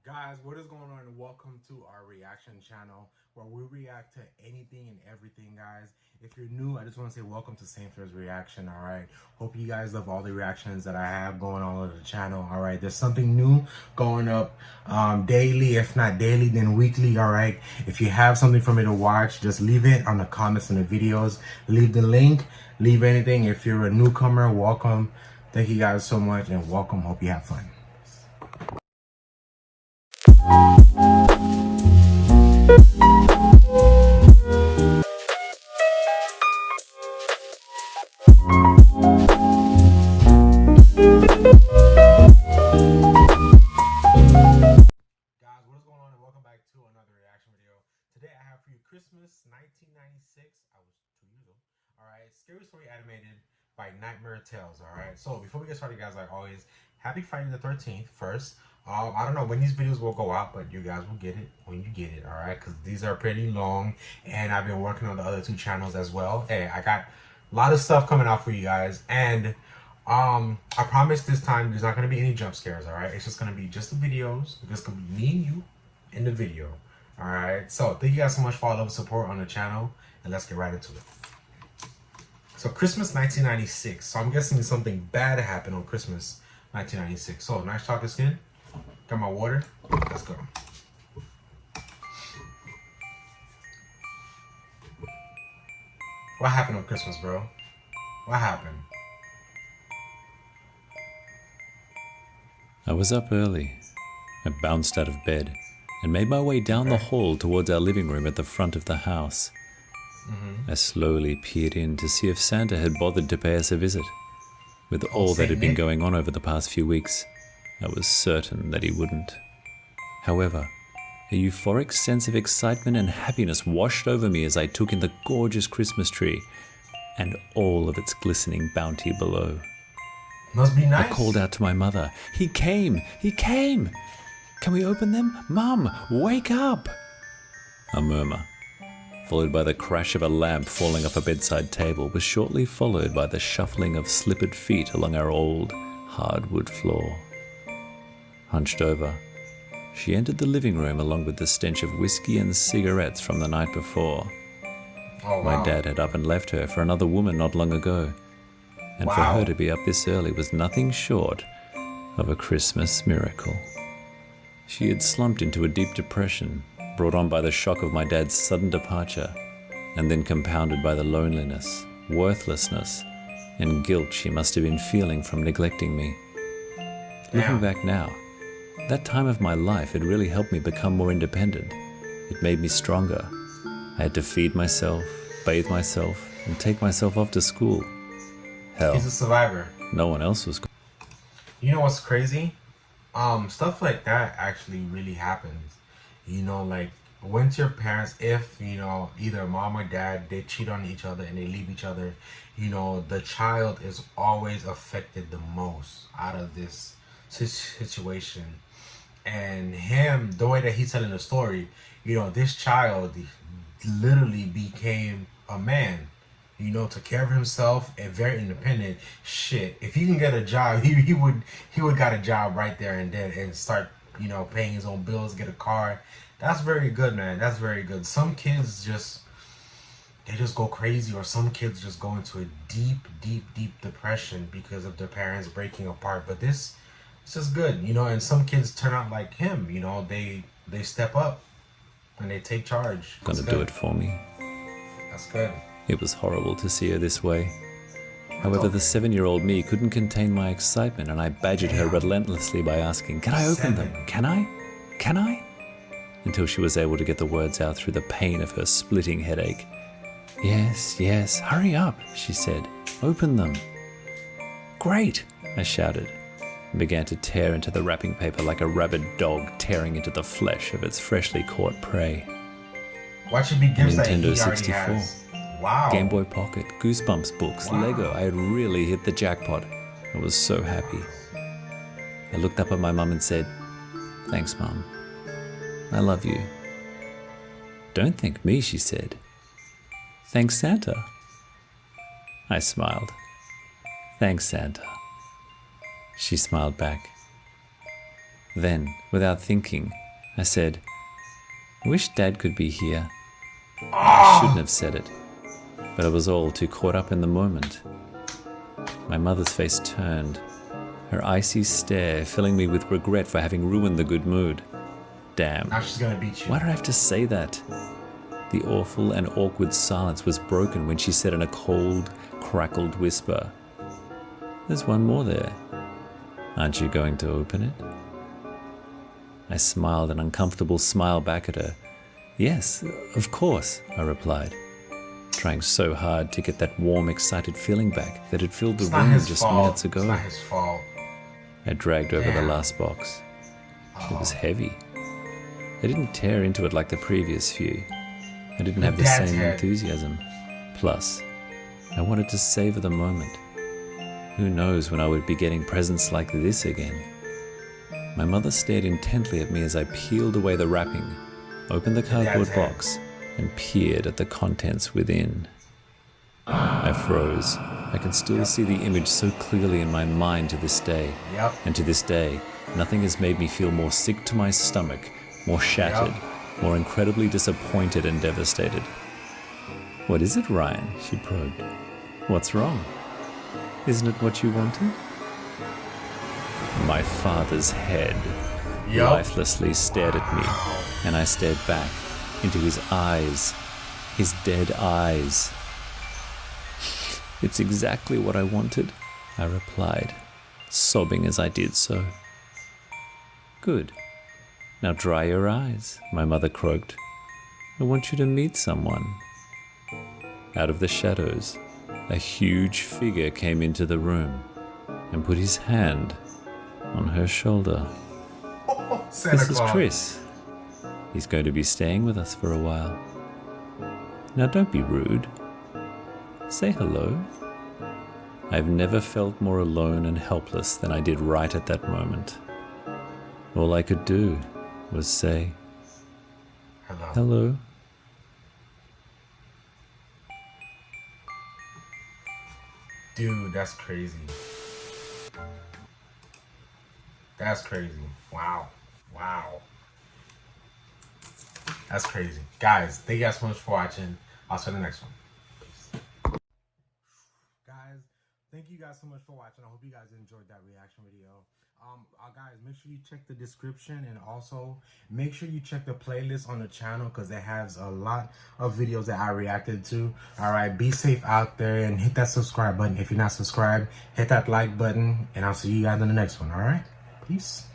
Guys, what is going on? Welcome to our reaction channel where we react to anything and everything, guys. If you're new, I just want to say welcome to St. Fair's Reaction, all right? Hope you guys love all the reactions that I have going on the channel, all right? There's something new going up daily, if not daily, then weekly, all right? If you have something for me to watch, just leave it on the comments and the videos. Leave the link, leave anything. If you're a newcomer, welcome. Thank you guys so much and welcome. Hope you have fun. Guys, what is going on and welcome back to another reaction video. Today I have for you Christmas 1996. I was 2 years old. Alright, Scary Story animated by Nightmare Tales. Alright, so before we get started, guys, like always, happy Friday the 13th first. I don't know when these videos will go out, but you guys will get it when you get it, alright? Because these are pretty long and I've been working on the other two channels as well. Hey, I got a lot of stuff coming out for you guys, and I promise this time there's not gonna be any jump scares, all right? It's just gonna be just the videos. It's gonna be me and you in the video, all right? So thank you guys so much for all the support on the channel, and let's get right into it. So Christmas 1996. So I'm guessing something bad happened on Christmas 1996. So nice chocolate skin. Got my water. Let's go. What happened on Christmas, bro? What happened? I was up early. I bounced out of bed and made my way down the hall towards our living room at the front of the house. I slowly peered in to see if Santa had bothered to pay us a visit. With all that had been going on over the past few weeks, I was certain that he wouldn't. However, a euphoric sense of excitement and happiness washed over me as I took in the gorgeous Christmas tree and all of its glistening bounty below. Must be nice. I called out to my mother. He came! He came! Can we open them? Mum, wake up! A murmur, followed by the crash of a lamp falling off a bedside table, was shortly followed by the shuffling of slippered feet along our old, hardwood floor. Hunched over, she entered the living room along with the stench of whiskey and cigarettes from the night before. Oh, wow. My dad had up and left her for another woman not long ago, and for her to be up this early was nothing short of a Christmas miracle. She had slumped into a deep depression, brought on by the shock of my dad's sudden departure, and then compounded by the loneliness, worthlessness, and guilt she must have been feeling from neglecting me. Looking back now, that time of my life had really helped me become more independent. It made me stronger. I had to feed myself, bathe myself, and take myself off to school. Hell, he's a survivor. No one else was. You know what's crazy? Stuff like that actually really happens. You know, like once your parents, if you know, either mom or dad, they cheat on each other and they leave each other, you know, the child is always affected the most out of this situation. And him, the way that he's telling the story, you know, this child literally became a man, you know, took care of himself and very independent. Shit, if he can get a job, he would got a job right there and then and start, you know, paying his own bills, get a car. That's very good, man. That's very good. Some kids they just go crazy, or some kids just go into a deep depression because of their parents breaking apart. But this is good, you know, and some kids turn out like him, you know, they step up and they take charge. Gonna do it for me. That's good. It was horrible to see her this way. However, the 7-year-old me couldn't contain my excitement, and I badgered her relentlessly by asking, "Can I open them? Can I? Can I?" Until she was able to get the words out through the pain of her splitting headache. "Yes, yes, hurry up," she said. "Open them." "Great," I shouted, and began to tear into the wrapping paper like a rabid dog tearing into the flesh of its freshly caught prey. What should be gifts that he Nintendo already 64. has? Wow. Game Boy Pocket, Goosebumps books, Lego. I had really hit the jackpot. I was so happy. I looked up at my mum and said, "Thanks, Mum. I love you." "Don't thank me," she said. "Thanks, Santa." I smiled. "Thanks, Santa." She smiled back. Then, without thinking, I said, "I wish Dad could be here." I shouldn't have said it, but I was all too caught up in the moment. My mother's face turned, her icy stare filling me with regret for having ruined the good mood. Damn. Now she's gonna beat you. Why did I have to say that? The awful and awkward silence was broken when she said in a cold, crackled whisper, "There's one more there. Aren't you going to open it?" I smiled an uncomfortable smile back at her. "Yes, of course," I replied, trying so hard to get that warm, excited feeling back that had filled the It's not room his just fault. minutes ago. It's not his fault. I dragged over the Damn. last box. It was heavy. I didn't tear into it like the previous few. I didn't have the Dad's same head. enthusiasm. Plus, I wanted to savor the moment. Who knows when I would be getting presents like this again? My mother stared intently at me as I peeled away the wrapping, opened the cardboard Dad's head. box, and peered at the contents within. I froze. I can still see the image so clearly in my mind to this day. Yep. And to this day, nothing has made me feel more sick to my stomach, more shattered, more incredibly disappointed and devastated. "What is it, Ryan?" she probed. "What's wrong? Isn't it what you wanted?" My father's head Yup. lifelessly stared at me, and I stared back into his eyes, his dead eyes. "It's exactly what I wanted," I replied, sobbing as I did so. "Good. Now dry your eyes," my mother croaked. "I want you to meet someone." Out of the shadows, a huge figure came into the room and put his hand on her shoulder. Santa "This is Claus. Chris. He's going to be staying with us for a while. Now don't be rude. Say hello." I've never felt more alone and helpless than I did right at that moment. All I could do was say, Hello. "Hello." Dude, that's crazy. That's crazy. Wow. Wow. That's crazy. Guys, thank you guys so much for watching. I'll see you in the next one. Peace. Guys, thank you guys so much for watching. I hope you guys enjoyed that reaction video. Guys, make sure you check the description, and also make sure you check the playlist on the channel because it has a lot of videos that I reacted to. All right, be safe out there and hit that subscribe button. If you're not subscribed, hit that like button, and I'll see you guys in the next one. All right, peace.